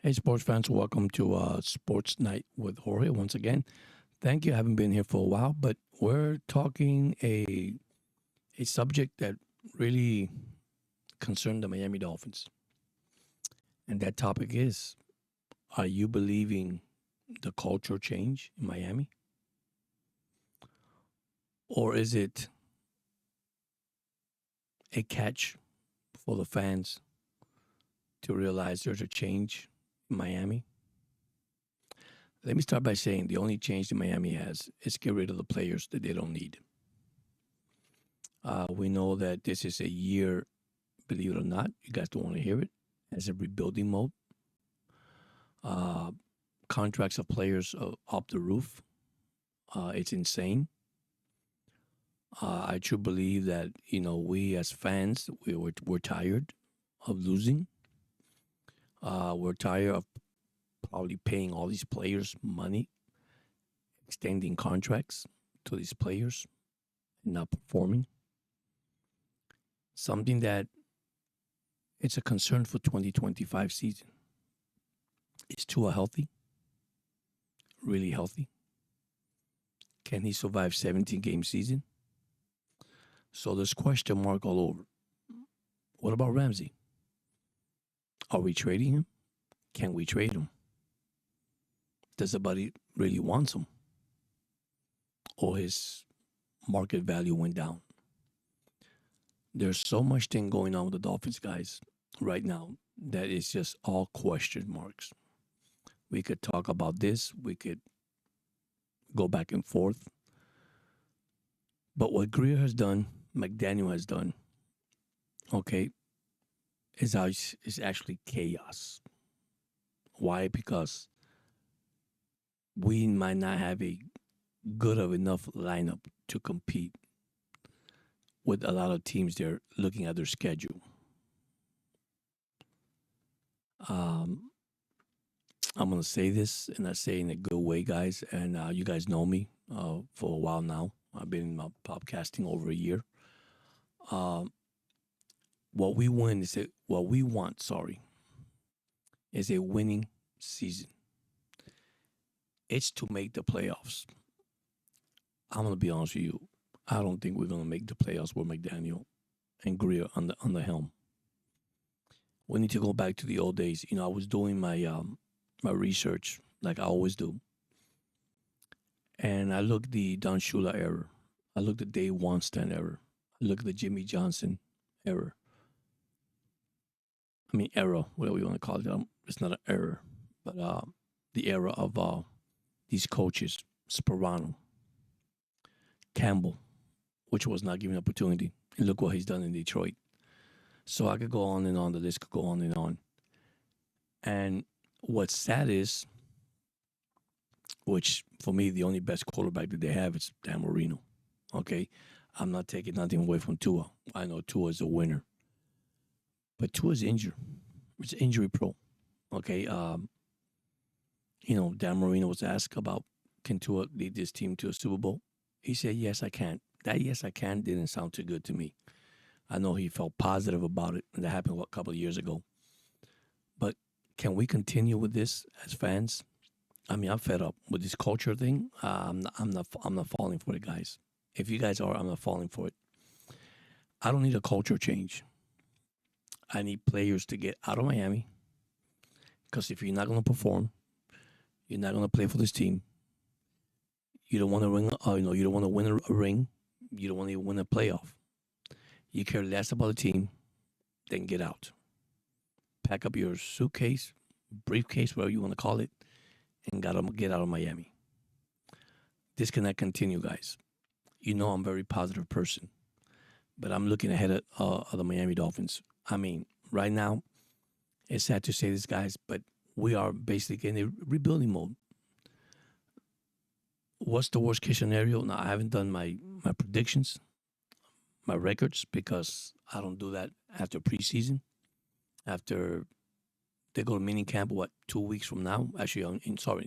Hey, sports fans, welcome to Sports Night with Jorge once again. Thank you. I haven't been here for a while, but we're talking a subject that really concerned the Miami Dolphins. And that topic is, are you believing the culture change in Miami? Or is it a catch for the fans to realize there's a change in Miami? Let me start by saying the only change that Miami has is get rid of the players that they don't need. We know that this is a year, believe it or not, you guys don't want to hear it, as a rebuilding mode. Uh, Contracts of players are up the roof. It's insane. I truly believe that we as fans we're tired of losing. We're tired of probably paying all these players money, extending contracts to these players, and not performing. Something that it's a concern for 2025 season. Is Tua healthy? Really healthy? Can he survive 17-game season? So there's question mark all over. What about Ramsey? Are we trading him? Can we trade him? Does somebody really want him? Or his market value went down? There's so much thing going on with the Dolphins guys right now that is just all question marks. We could talk about this. We could go back and forth. But what Grier has done, McDaniel has done, okay, is actually chaos. Why? Because we might not have a good of enough lineup to compete with a lot of teams there looking at their schedule. I'm going to say this, and I say in a good way, guys. And you guys know me for a while now. I've been in my podcasting over a year. What we want, is a winning season. It's to make the playoffs. I'm going to be honest with you. I don't think we're going to make the playoffs with McDaniel and Grier on the helm. We need to go back to the old days. I was doing my research like I always do, and I looked the Don Shula era. I looked at Dave Wannstedt era. I looked at the Jimmy Johnson era. I mean era, whatever you want to call it. It's not an error, but the era of these coaches, Sperano, Campbell, which was not given opportunity. And look what he's done in Detroit. So I could go on and on. The list could go on and on. And what's sad is, which for me, the only best quarterback that they have is Dan Marino. Okay? I'm not taking nothing away from Tua. I know Tua is a winner. But Tua's injured. It's injury pro. Okay? Dan Marino was asked about, can Tua lead this team to a Super Bowl? He said, yes, I can. That yes, I can didn't sound too good to me. I know he felt positive about it, and that happened a couple of years ago. But can we continue with this as fans? I mean, I'm fed up with this culture thing. I'm not falling for it, guys. If you guys are, I'm not falling for it. I don't need a culture change. I need players to get out of Miami, because if you're not going to perform, you're not going to play for this team. You don't want to you don't want to win a ring. You don't want to win a playoff. You care less about the team, then get out. Pack up your suitcase, briefcase, whatever you want to call it, and get out of Miami. This cannot continue, guys. I'm a very positive person, but I'm looking ahead of the Miami Dolphins. I mean, right now, it's sad to say this, guys, but we are basically in a rebuilding mode. What's the worst case scenario? Now, I haven't done my predictions, my records, because I don't do that after preseason. After they go to mini camp, 2 weeks from now? Actually, in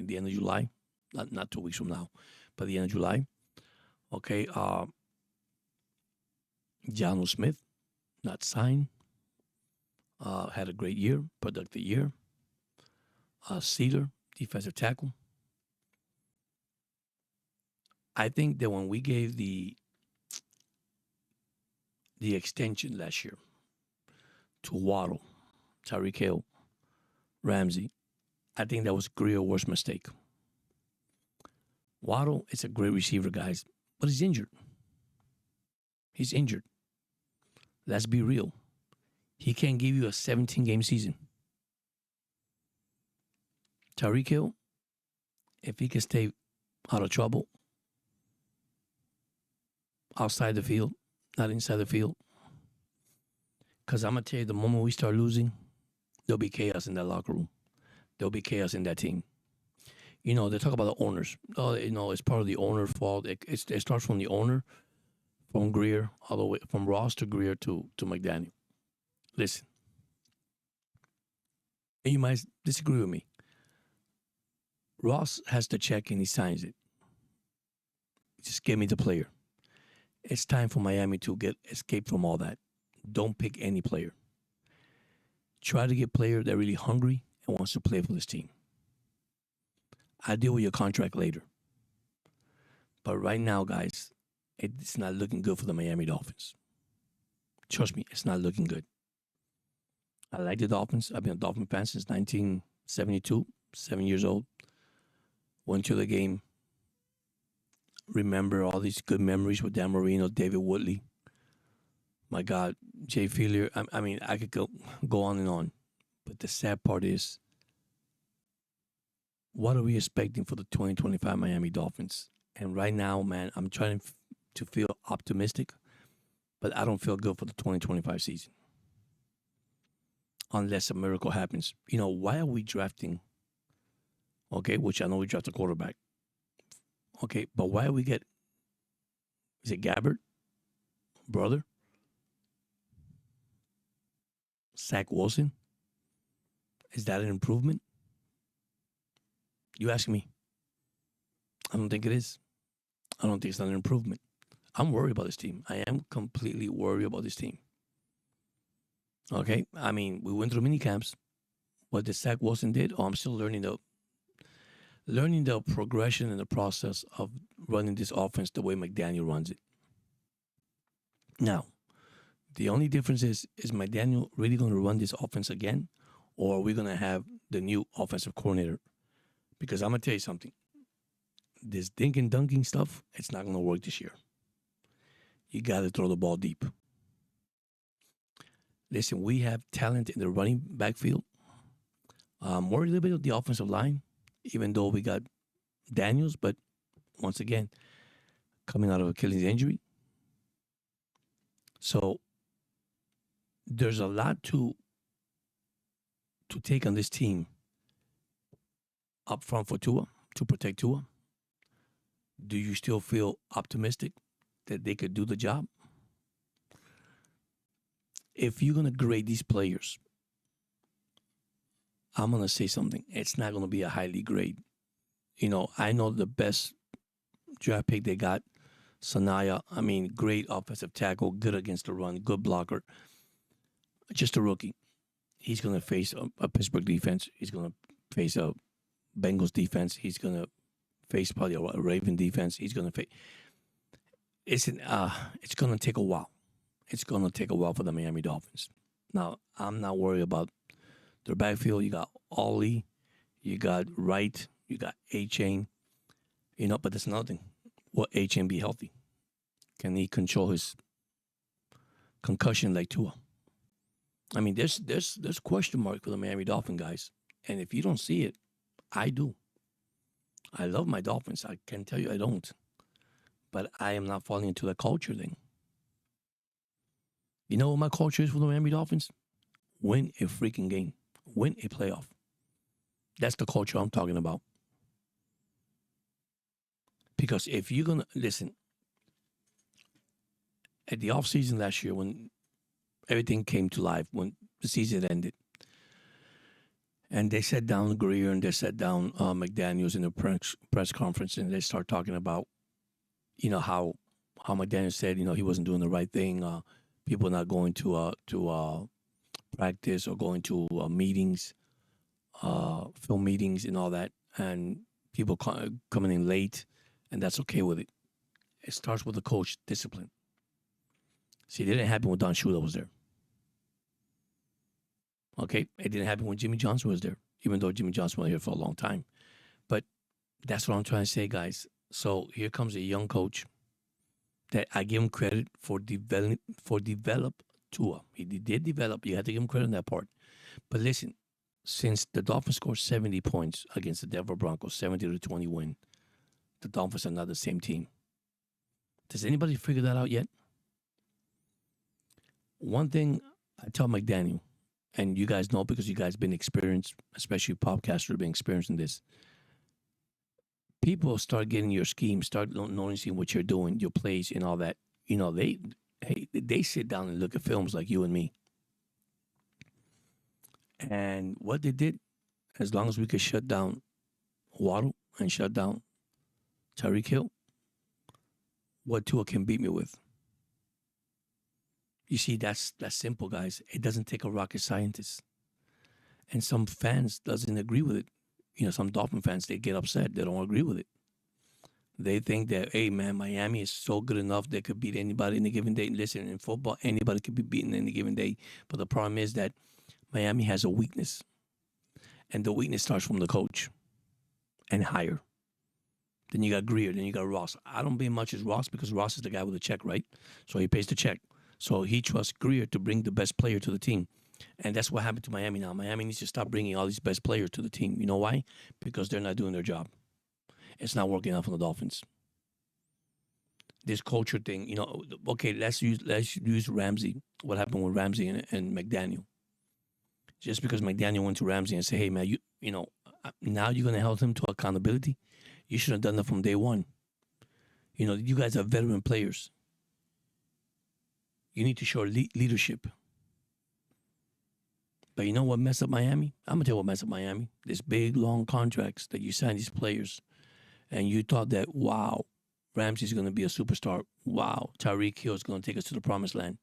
the end of July. Not 2 weeks from now, but the end of July. Okay, Jano Smith, not signed. Had a great year, productive year. Sealer, defensive tackle. I think that when we gave the extension last year to Waddle, Tyreek Hill, Ramsey, I think that was Grier's worst mistake. Waddle is a great receiver, guys, but he's injured. He's injured. Let's be real. He can't give you a 17-game season. Tyreek Hill, if he can stay out of trouble, outside the field, not inside the field, because I'm going to tell you, the moment we start losing, there'll be chaos in that locker room. There'll be chaos in that team. You know, they talk about the owners. Oh, you know, it's part of the owner's fault. It starts from the owner, from Grier, all the way from Ross to Grier to McDaniel. Listen, and you might disagree with me. Ross has the check and he signs it. Just give me the player. It's time for Miami to escape from all that. Don't pick any player. Try to get a player that's really hungry and wants to play for this team. I'll deal with your contract later. But right now, guys, it's not looking good for the Miami Dolphins. Trust me, it's not looking good. I like the Dolphins. I've been a Dolphin fan since 1972, 7 years old. Went to the game. Remember all these good memories with Dan Marino, David Woodley. My God, Jay Feelier. I mean, I could go on and on. But the sad part is, what are we expecting for the 2025 Miami Dolphins? And right now, man, I'm trying to feel optimistic, but I don't feel good for the 2025 season. Unless a miracle happens. You know, why are we drafting? Okay, which I know we draft a quarterback. Okay, but why do we get, is it Gabbert? Brother? Zach Wilson? Is that an improvement? You ask me. I don't think it is. I don't think it's not an improvement. I'm worried about this team. I am completely worried about this team. Okay? I mean, we went through mini camps. What the Zach Wilson did, I'm still learning the progression and the process of running this offense the way McDaniel runs it. Now, the only difference is McDaniel really going to run this offense again, or are we going to have the new offensive coordinator? Because I'm going to tell you something. This dink and dunking stuff, it's not going to work this year. You got to throw the ball deep. Listen, we have talent in the running backfield. Worried a little bit of the offensive line, even though we got Daniels, but once again, coming out of Achilles injury. So there's a lot to take on this team up front for Tua, to protect Tua. Do you still feel optimistic that they could do the job? If you're going to grade these players, I'm going to say something. It's not going to be a highly grade. You know, I know the best draft pick they got, Sanaya. I mean, great offensive tackle, good against the run, good blocker. Just a rookie. He's going to face a Pittsburgh defense. He's going to face a Bengals defense. He's going to face probably a Raven defense. He's going to face. It's going to take a while. It's going to take a while for the Miami Dolphins. Now, I'm not worried about their backfield. You got Ollie, you got Wright, you got A-Chain. You know, but there's nothing. Will A-Chain be healthy? Can he control his concussion like Tua? I mean, there's question mark for the Miami Dolphins, guys. And if you don't see it, I do. I love my Dolphins. I can tell you I don't. But I am not falling into the culture thing. You know what my culture is for the Miami Dolphins? Win a freaking game. Win a playoff. That's the culture I'm talking about. Because if you're going to, listen, at the offseason last year when everything came to life, when the season ended, and they sat down Grier and they sat down McDaniels in the press conference, and they start talking about, you know, how McDaniel said, you know, he wasn't doing the right thing. People not going to practice or going to meetings. film meetings and all that, and people coming in late, and that's okay with it. It starts with the coach discipline. See, it didn't happen when Don Shula was there. Okay, it didn't happen when Jimmy Johnson was there, even though Jimmy Johnson was here for a long time. But that's what I'm trying to say, guys. So here comes a young coach that I give him credit for develop Tua. He did develop. You have to give him credit on that part. But listen, since the Dolphins scored 70 points against the Denver Broncos, 70-20 win, the Dolphins are not the same team. Does anybody figure that out yet? One thing I tell McDaniel, and you guys know because you guys been experienced, especially podcasters been experienced in this. People start getting your scheme, start noticing what you're doing, your plays and all that. You know, they sit down and look at films like you and me. And what they did, as long as we could shut down Waddle and shut down Tyreek Hill, what Tua can beat me with. You see, that's simple, guys. It doesn't take a rocket scientist. And some fans doesn't agree with it. You know, some Dolphin fans, they get upset. They don't agree with it. They think that, hey, man, Miami is so good enough they could beat anybody in a given day. Listen, in football, anybody could be beaten in a given day. But the problem is that Miami has a weakness. And the weakness starts from the coach and higher. Then you got Grier. Then you got Ross. I don't pay much as Ross because Ross is the guy with the check, right? So he pays the check. So he trusts Grier to bring the best player to the team. And that's what happened to Miami now. Miami needs to stop bringing all these best players to the team. You know why? Because they're not doing their job. It's not working out for the Dolphins. This culture thing, you know, okay, let's use Ramsey. What happened with Ramsey and McDaniel? Just because McDaniel went to Ramsey and said, hey, man, you know, now you're going to hold him to accountability? You should have done that from day one. You know, you guys are veteran players. You need to show leadership. But you know what messed up Miami? I'm going to tell you what messed up Miami. These big, long contracts that you sign these players. And you thought that, wow, Ramsey's going to be a superstar. Wow, Tyreek Hill is going to take us to the promised land.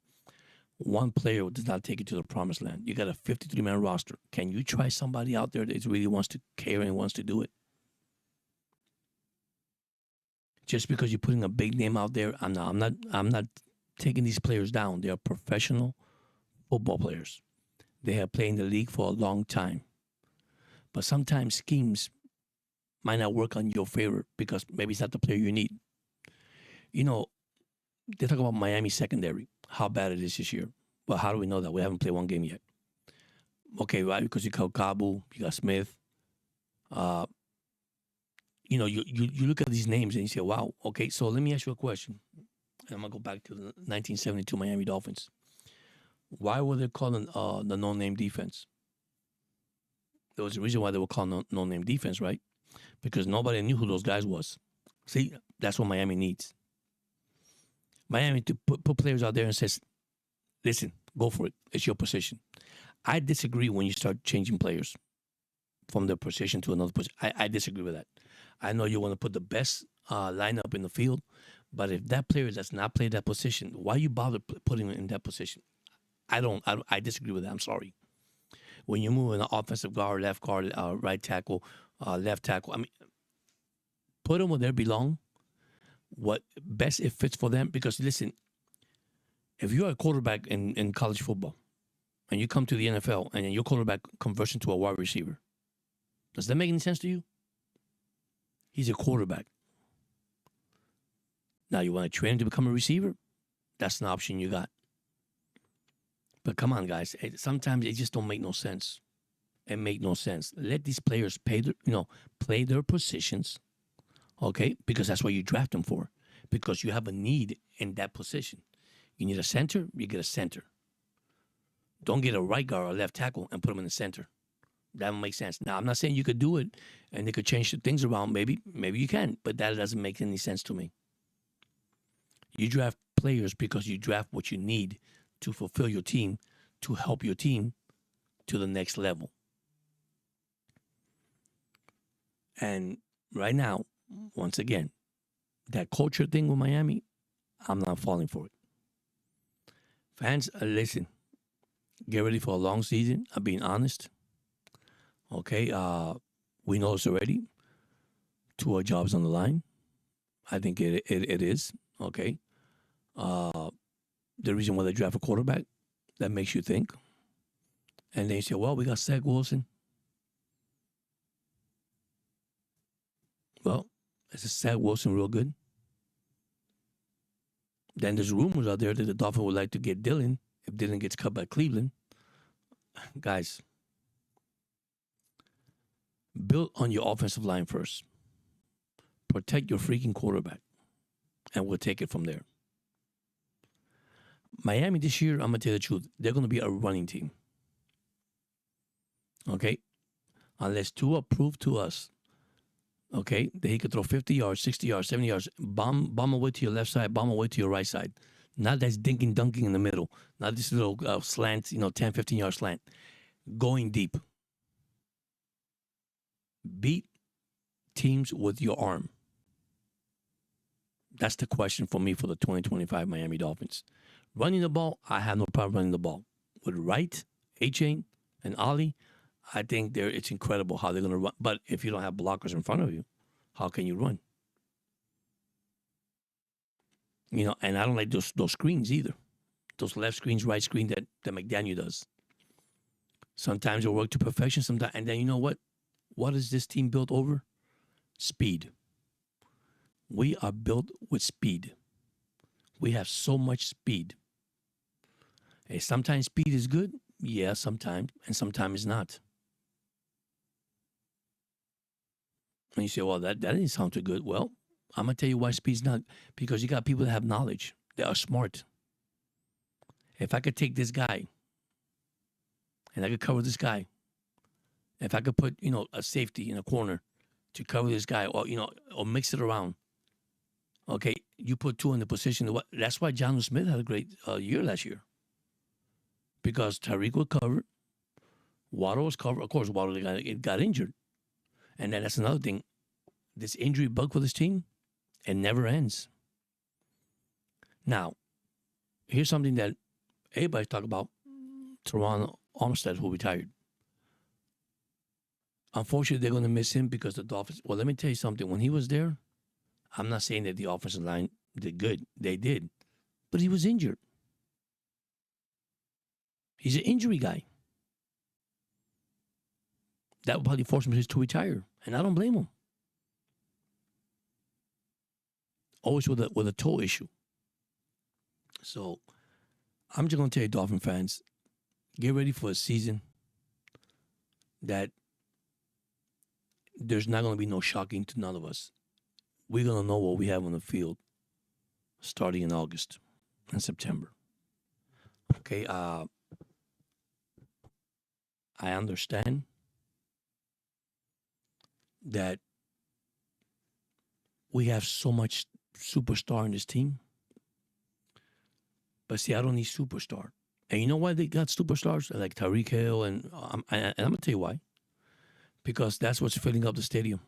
One player does not take you to the promised land. You got a 53-man roster. Can you try somebody out there that really wants to care and wants to do it? Just because you're putting a big name out there, I'm not taking these players down. They are professional football players. They have played in the league for a long time. But sometimes schemes might not work on your favor because maybe it's not the player you need. You know, they talk about Miami secondary, how bad it is this year. Well, how do we know that? We haven't played one game yet. Okay, right? Because you got Kabu, you got Smith. You know, you look at these names and you say, wow, okay, so let me ask you a question. I'm going to go back to the 1972 Miami Dolphins. Why were they calling the no-name defense? There was a reason why they were calling no-name defense, right? Because nobody knew who those guys was. See, that's what Miami needs. Miami to put players out there and says, listen, go for it. It's your position. I disagree when you start changing players from their position to another position. I disagree with that. I know you want to put the best lineup in the field, but if that player does not play that position, why you bother putting him in that position? I disagree with that. I'm sorry. When you move an offensive guard, left guard, right tackle, left tackle, I mean, put them where they belong. What best it fits for them? Because listen, if you're a quarterback in college football and you come to the NFL and your quarterback converts into a wide receiver, does that make any sense to you? He's a quarterback. Now you want to train him to become a receiver? That's an option you got. But come on, guys. Sometimes it just don't make no sense. It make no sense. Let these players play their positions, okay? Because that's what you draft them for. Because you have a need in that position. You need a center, you get a center. Don't get a right guard or left tackle and put them in the center. That would make sense. Now, I'm not saying you could do it and they could change the things around. Maybe you can, but that doesn't make any sense to me. You draft players because you draft what you need to fulfill your team, to help your team to the next level. And right now, once again, that culture thing with Miami, I'm not falling for it. Fans, listen, get ready for a long season. I'm being honest. Okay, we know this already. Two jobs on the line. I think it is. Okay. Uh, the reason why they draft a quarterback, that makes you think. And then you say, well, we got Zach Wilson. Well, is Zach Wilson real good? Then there's rumors out there that the Dolphins would like to get Dylan if Dylan gets cut by Cleveland. Guys, build on your offensive line first. Protect your freaking quarterback, and we'll take it from there. Miami this year, I'm going to tell you the truth, they're going to be a running team. Okay? Unless Tua proved to us, okay, that he could throw 50 yards, 60 yards, 70 yards, bomb away to your left side, bomb away to your right side. Not that's dinking, dunking in the middle. Not this little slant, 10, 15-yard slant. Going deep. Beat teams with your arm. That's the question for me for the 2025 Miami Dolphins. Running the ball, I have no problem running the ball. With Wright, A-Chain, and Ollie, I think it's incredible how they're going to run. But if you don't have blockers in front of you, how can you run? And I don't like those screens either. Those left screens, right screen that McDaniel does. Sometimes it'll work to perfection, sometimes. And then you know what? What is this team built over? Speed. We are built with speed. We have so much speed. And sometimes speed is good. Yeah, sometimes. And sometimes it's not. And you say, well, that didn't sound too good. Well, I'm going to tell you why speed's not. Because you got people that have knowledge. They are smart. If I could take this guy and I could cover this guy, if I could put, a safety in a corner to cover this guy or mix it around. Okay, you put Tua in the position. That's why John Smith had a great year last year. Because Tyreek was covered. Waddle was covered. Of course, Waddle got injured. And then that's another thing. This injury bug for this team, it never ends. Now, here's something that everybody's talking about. Terron Armstead, who retired. Unfortunately, they're going to miss him because the Dolphins. Well, let me tell you something. When he was there, I'm not saying that the offensive line did good. They did. But he was injured. He's an injury guy. That would probably force him to retire. And I don't blame him. Always with a toe issue. So, I'm just going to tell you, Dolphin fans, get ready for a season that there's not going to be no shocking to none of us. We're going to know what we have on the field starting in August and September. Okay, I understand that we have so much superstar in this team. But see, I don't need superstar. And you know why they got superstars? Like Tyreek Hill, and I'm going to tell you why. Because that's what's filling up the stadium.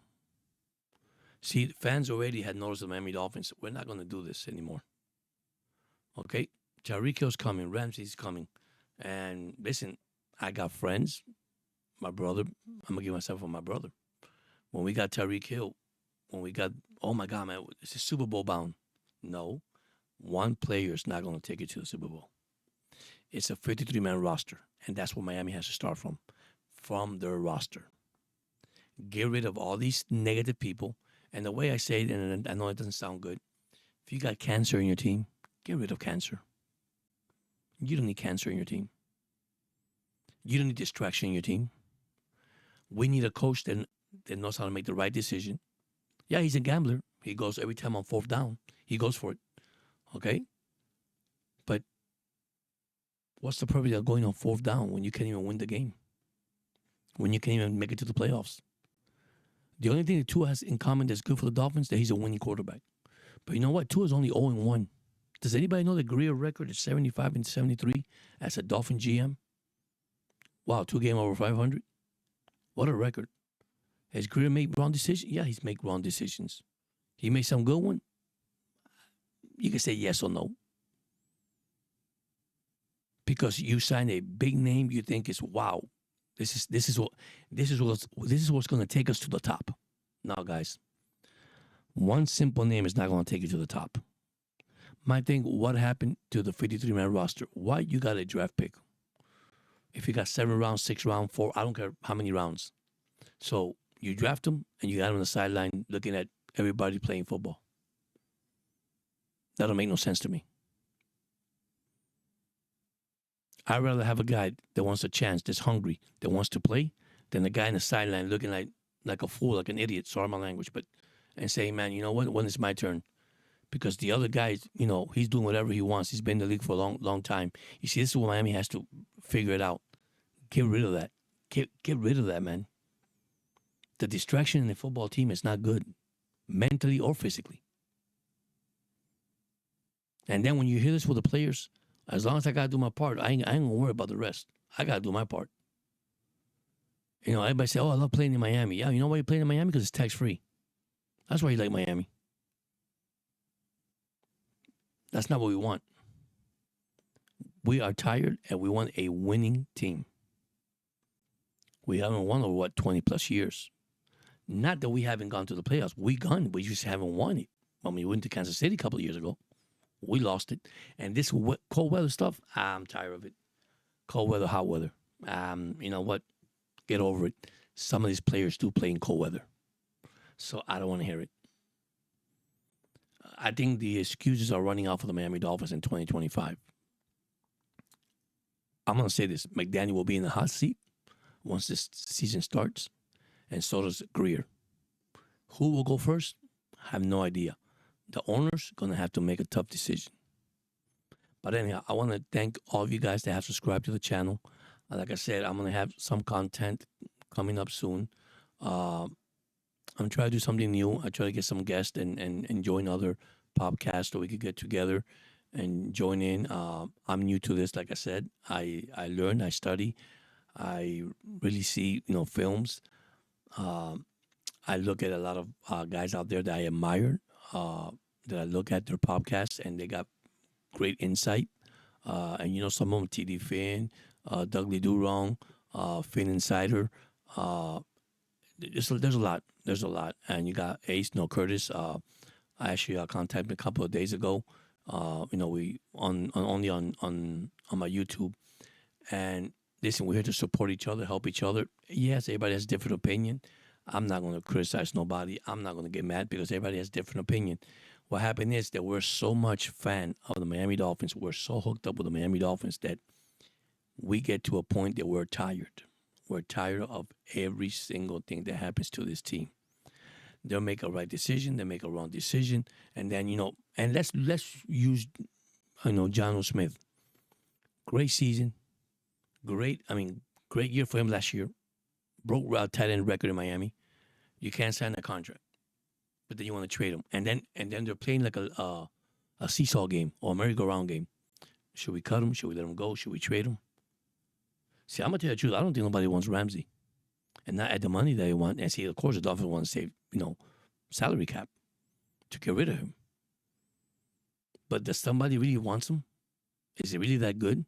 See, fans already had noticed the Miami Dolphins. We're not going to do this anymore. Okay? Tyreek Hill's coming. Ramsey's coming. And listen, I got friends. My brother. I'm going to give myself for my brother. When we got Tyreek Hill, oh my God, man, it's a Super Bowl bound. No, one player is not going to take it to the Super Bowl. It's a 53-man roster. And that's where Miami has to start from their roster. Get rid of all these negative people. And the way I say it, and I know it doesn't sound good, if you got cancer in your team, get rid of cancer. You don't need cancer in your team. You don't need distraction in your team. We need a coach that knows how to make the right decision. Yeah, he's a gambler. He goes every time on fourth down. He goes for it. Okay? But what's the purpose of going on fourth down when you can't even win the game? When you can't even make it to the playoffs? The only thing that Tua has in common that's good for the Dolphins is that he's a winning quarterback. But you know what? Tua's only 0-1. Does anybody know the Grier record is 75-73 as a Dolphin GM? Wow, 2 games over 500. What a record. Has Grier made wrong decisions? Yeah, he's made wrong decisions. He made some good one. You can say yes or no. Because you sign a big name you think is wow. This is what's going to take us to the top. Now, guys, one simple name is not going to take you to the top. My thing, what happened to the 53-man roster? Why you got a draft pick? If you got 7 rounds, 6 rounds, 4, I don't care how many rounds. So you draft them and you got them on the sideline looking at everybody playing football. That don't make no sense to me. I'd rather have a guy that wants a chance, that's hungry, that wants to play, than a guy in the sideline looking like a fool, like an idiot, sorry my language, and saying, man, you know what, when is my turn? Because the other guy, he's doing whatever he wants. He's been in the league for a long, long time. You see, this is what Miami has to figure it out. Get rid of that. Get rid of that, man. The distraction in the football team is not good, mentally or physically. And then when you hear this with the players, as long as I got to do my part, I ain't going to worry about the rest. I got to do my part. Everybody say, oh, I love playing in Miami. Yeah, you know why you're playing in Miami? Because it's tax-free. That's why you like Miami. That's not what we want. We are tired and we want a winning team. We haven't won over, 20-plus years. Not that we haven't gone to the playoffs. We just haven't won it. When we went to Kansas City a couple of years ago, we lost it. And this cold weather stuff, I'm tired of it. Cold weather, hot weather. You know what? Get over it. Some of these players do play in cold weather. So I don't want to hear it. I think the excuses are running out for the Miami Dolphins in 2025. I'm going to say this. McDaniel will be in the hot seat once this season starts, and so does Grier. Who will go first? I have no idea. The owner's going to have to make a tough decision. But anyhow, I want to thank all of you guys that have subscribed to the channel. Like I said, I'm going to have some content coming up soon. I'm trying to do something new. I try to get some guests and join other podcasts so we could get together and join in. I'm new to this, like I said. I learn, I study. I really see, films. I look at a lot of guys out there that I admire, that I look at their podcasts, and they got great insight. And, some of them, TD Finn, Dudley Do-Wrong, Finn Insider. There's a lot. There's a lot. And you got Ace, Curtis. I actually contacted a couple of days ago. We only on my YouTube. And listen, we're here to support each other, help each other. Yes, everybody has different opinion. I'm not going to criticize nobody. I'm not going to get mad because everybody has different opinion. What happened is that we're so much fan of the Miami Dolphins. We're so hooked up with the Miami Dolphins that we get to a point that we're tired. We're tired of every single thing that happens to this team. They'll make a right decision. They make a wrong decision. And then, and let's use, John Smith. Great season. Great year for him last year. Broke tight end record in Miami. You can't sign a contract. But then you want to trade him. And then they're playing like a seesaw game or a merry-go-round game. Should we cut him? Should we let him go? Should we trade him? See, I'm going to tell you the truth. I don't think nobody wants Ramsey. And not at the money that they want. And see, of course, the Dolphins want to save, salary cap to get rid of him. But does somebody really want him? Is he really that good?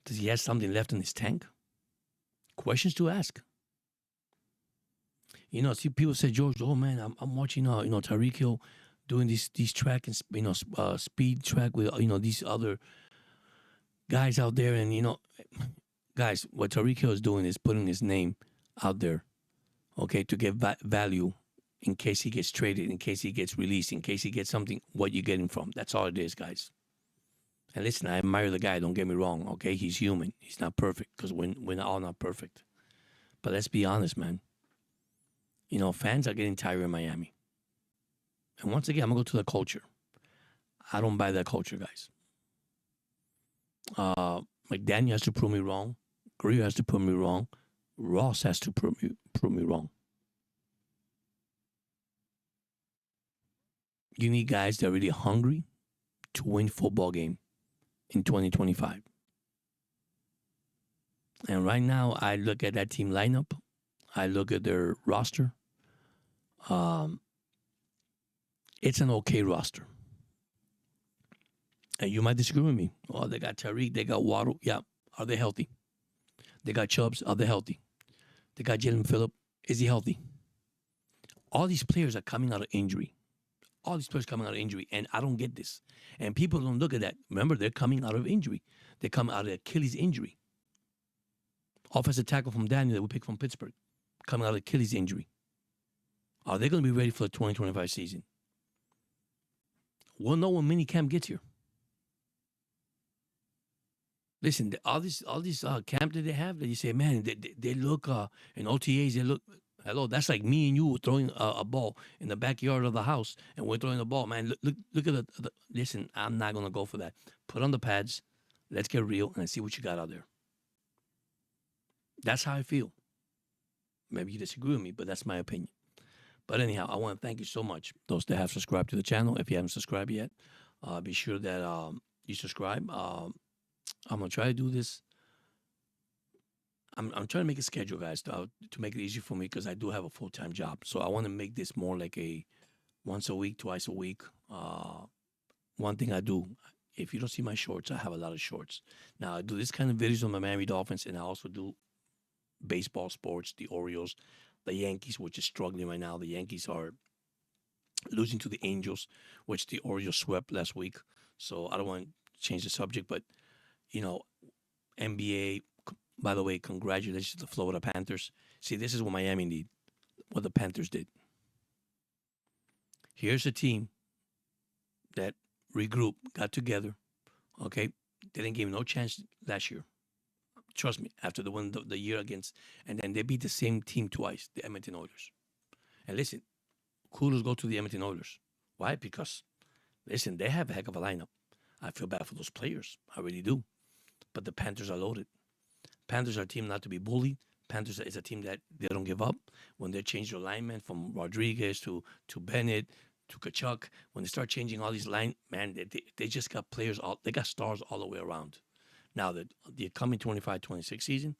Does he have something left in his tank? Questions to ask. See, people say, George, oh, man, I'm watching, Tyreek Hill doing these track and, speed track with, these other guys out there. And, guys, what Tyreek Hill is doing is putting his name out there, okay, to get value in case he gets traded, in case he gets released, in case he gets something, what you get him from. That's all it is, guys. And listen, I admire the guy, don't get me wrong, okay? He's human. He's not perfect because we're all not perfect. But let's be honest, man. Fans are getting tired in Miami. And once again, I'm going to go to the culture. I don't buy that culture, guys. McDaniel has to prove me wrong. Grier has to prove me wrong. Ross has to prove me wrong. You need guys that are really hungry to win football game in 2025. And right now, I look at that team lineup. I look at their roster. It's an okay roster. And you might disagree with me. Oh, they got Tariq, they got Waddle. Yeah, are they healthy? They got Chubbs. Are they healthy? They got Jalen Phillip. Is he healthy? All these players are coming out of injury. All these players coming out of injury, and I don't get this. And people don't look at that. Remember, they're coming out of injury. They come out of Achilles injury. Offensive tackle from Daniel that we picked from Pittsburgh, coming out of Achilles injury. Are they going to be ready for the 2025 season? We'll know when minicamp gets here. Listen, all these camp that they have, that you say, man, they look in OTAs, they look. Hello, that's like me and you throwing a ball in the backyard of the house, and we're throwing the ball, man. Look at the. Listen, I'm not gonna go for that. Put on the pads. Let's get real and see what you got out there. That's how I feel. Maybe you disagree with me, but that's my opinion. But anyhow, I want to thank you so much, those that have subscribed to the channel. If you haven't subscribed yet, be sure that you subscribe. I'm gonna try to do this. I'm trying to make a schedule, guys, to make it easy for me because I do have a full-time job. So I want to make this more like a once a week, twice a week. One thing I do, if you don't see my shorts, I have a lot of shorts. Now I do this kind of videos on my Miami Dolphins, and I also do baseball, sports, the Orioles, the Yankees, which is struggling right now. The Yankees are losing to the Angels, which the Orioles swept last week. So I don't want to change the subject, but NBA. By the way, congratulations to the Florida Panthers. See, this is what Miami need, what the Panthers did. Here's a team that regrouped, got together, okay? They didn't give no chance last year. Trust me, after the win the year against, and then they beat the same team twice, the Edmonton Oilers. And listen, kudos go to the Edmonton Oilers. Why? Because, listen, they have a heck of a lineup. I feel bad for those players. I really do. But the Panthers are loaded. Panthers are a team not to be bullied. Panthers is a team that they don't give up. When they change their alignment from Rodriguez to Bennett to Kachuk, when they start changing all these line, man, they just got players, they got stars all the way around. Now, the coming 25-26 season,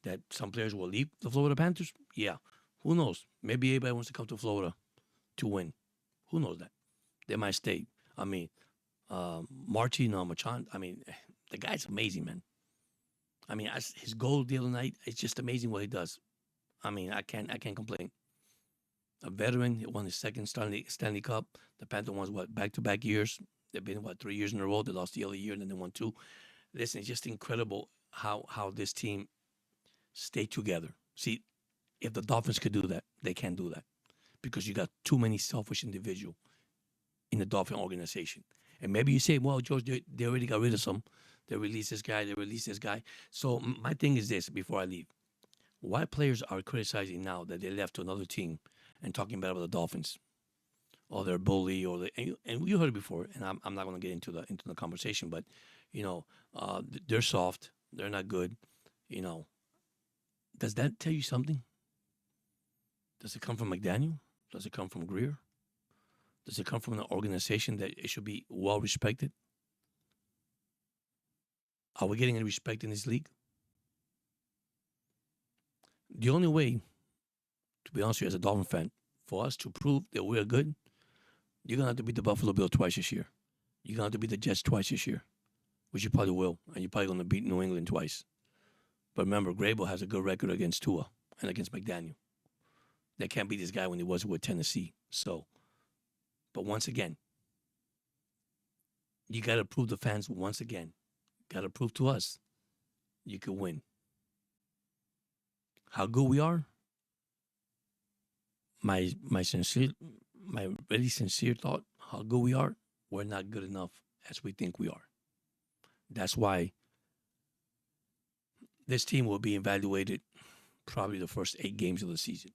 that some players will leave the Florida Panthers, yeah. Who knows? Maybe everybody wants to come to Florida to win. Who knows that? They might stay. I mean, Machan, I mean, the guy's amazing, man. I mean, his goal the other night, it's just amazing what he does. I mean, I can't complain. A veteran, he won his second Stanley Cup. The Panthers won, back-to-back years. They've been, 3 years in a row. They lost the other year, and then they won 2. Listen, it's just incredible how this team stayed together. See, if the Dolphins could do that, they can't do that because you got too many selfish individuals in the Dolphin organization. And maybe you say, well, George, they already got rid of some. They released this guy. They released this guy. So my thing is this before I leave. Why players are criticizing now that they left to another team and talking bad about the Dolphins? Or they're bully, and you heard it before, and I'm not going to get into the conversation, but, they're soft. They're not good. Does that tell you something? Does it come from McDaniel? Does it come from Grier? Does it come from an organization that it should be well respected? Are we getting any respect in this league? The only way, to be honest with you, as a Dolphin fan, for us to prove that we're good, you're going to have to beat the Buffalo Bills twice this year. You're going to have to beat the Jets twice this year, which you probably will. And you're probably going to beat New England twice. But remember, Grable has a good record against Tua and against McDaniel. They can't beat this guy when he was with Tennessee. So, but once again, you got to prove the fans once again. Got to prove to us you can win. How good we are? My really sincere thought, how good we are, we're not good enough as we think we are. That's why this team will be evaluated probably the first 8 games of the season.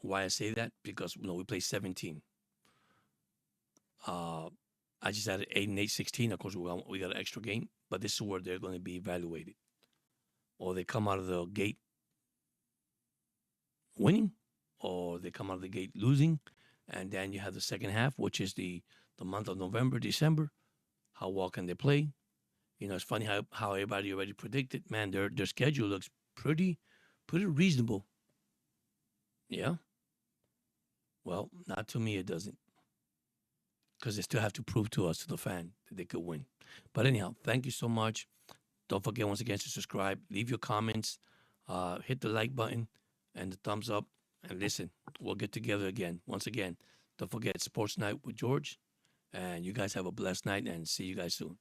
Why I say that? Because we play 17. I just added 8 and 8, 16. Of course, we got an extra game, but this is where they're going to be evaluated. Or they come out of the gate winning, or they come out of the gate losing, and then you have the second half, which is the month of November, December. How well can they play? It's funny how everybody already predicted. Man, their schedule looks pretty reasonable. Yeah. Well, not to me, it doesn't. Because they still have to prove to us, to the fan, that they could win. But anyhow, thank you so much. Don't forget once again to subscribe. Leave your comments. Hit the like button and the thumbs up. And listen, we'll get together again. Once again, don't forget Sports Night with George. And you guys have a blessed night and see you guys soon.